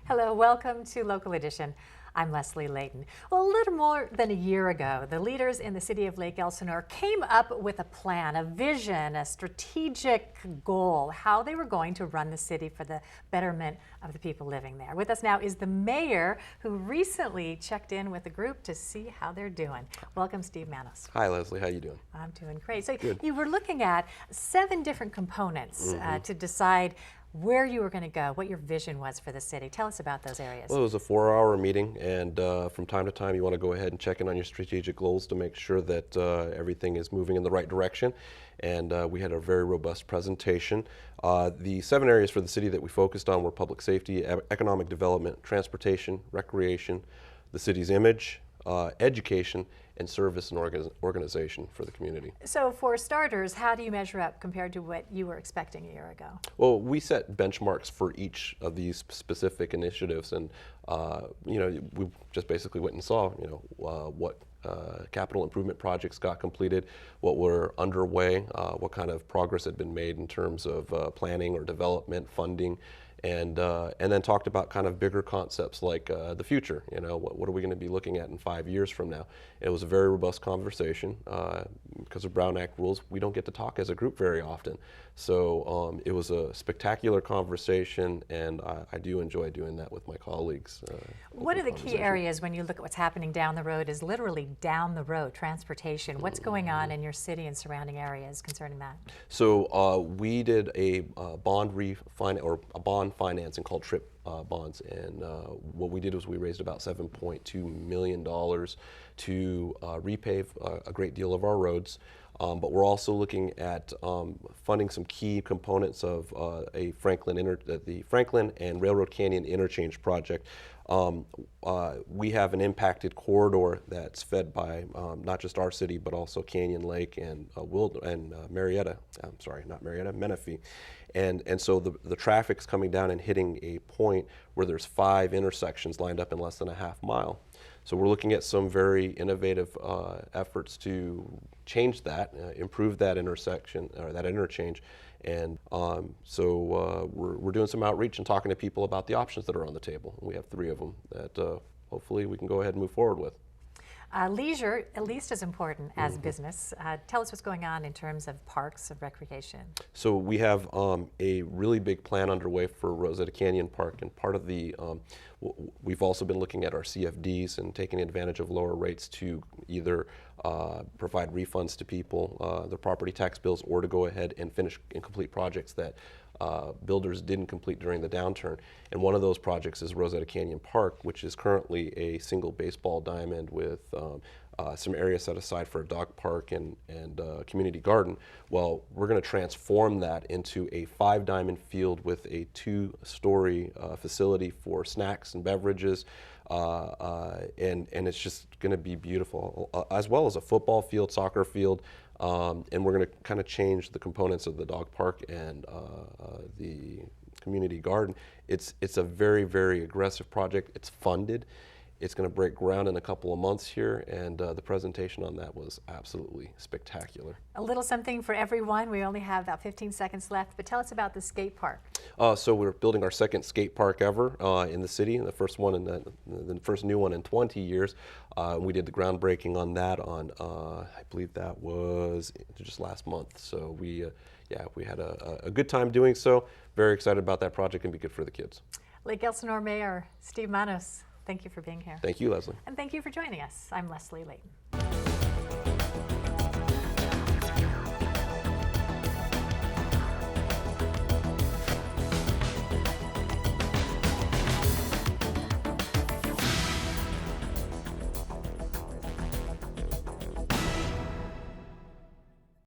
Hello, welcome to Local Edition. I'm Leslie Leyton. Well, a little more than a year ago, the leaders in the City of Lake Elsinore came up with a plan, a vision, a strategic goal, how they were going to run the city for the betterment of the people living there. With us now is the mayor, who recently checked in with the group to see how they're doing. Welcome, Steve Manos. Hi, Leslie. How you doing? I'm doing great. So Good. you were looking at 7 different components to decide where you were going to go, what your vision was for the city. Tell us about those areas. Well, it was a 4-hour meeting, and from time to time you want to go ahead and check in on your strategic goals to make sure that everything is moving in the right direction. And we had a very robust presentation. The 7 areas for the city that we focused on were public safety, economic development, transportation, recreation, the city's image, education, and service and organization for the community. So for starters, how do you measure up compared to what you were expecting a year ago? Well, we set benchmarks for each of these specific initiatives, and we just basically went and saw what capital improvement projects got completed, what were underway, what kind of progress had been made in terms of planning or development, funding, and then talked about kind of bigger concepts like the future. What are we going to be looking at in 5 years from now? It was a very robust conversation. Because of Brown Act rules, we don't get to talk as a group very often. So it was a spectacular conversation, and I do enjoy doing that with my colleagues. What are the key areas when you look at what's happening down the road, is literally down the road, transportation? What's going on in your city and surrounding areas concerning that? So we did a bond financing called TRIP bonds, and what we did was we raised about $7.2 million to repave a great deal of our roads. But we're also looking at funding some key components of the Franklin and Railroad Canyon interchange project. We have an impacted corridor that's fed by not just our city, but also Canyon Lake and Menifee. And so the traffic's coming down and hitting a point where there's 5 intersections lined up in less than a half mile. So we're looking at some very innovative efforts to change that, improve that intersection or that interchange, and so we're doing some outreach and talking to people about the options that are on the table. We have 3 of them that hopefully we can go ahead and move forward with. Leisure, at least as important as business. Tell us what's going on in terms of parks and recreation. So we have a really big plan underway for Rosetta Canyon Park, and part of the we've also been looking at our CFDs and taking advantage of lower rates to either provide refunds to people, their property tax bills, or to go ahead and finish and complete projects that builders didn't complete during the downturn. And one of those projects is Rosetta Canyon Park, which is currently a single baseball diamond with some area set aside for a dog park and community garden. Well, we're going to transform that into a 5-diamond field with a 2-story facility for snacks and beverages, and it's just going to be beautiful, as well as a football field, soccer field. And we're going to kind of change the components of the dog park and the community garden. It's a very, very aggressive project. It's funded. It's going to break ground in a couple of months here, and the presentation on that was absolutely spectacular. A little something for everyone. We only have about 15 seconds left, but tell us about the skate park. So we're building our 2nd skate park ever in the city, and the first new one in 20 years. We did the groundbreaking on that on, I believe that was just last month. So we had a good time doing so. Very excited about that project, and be good for the kids. Lake Elsinore Mayor Steve Manos, thank you for being here. Thank you, Leslie. And thank you for joining us. I'm Leslie Leyton.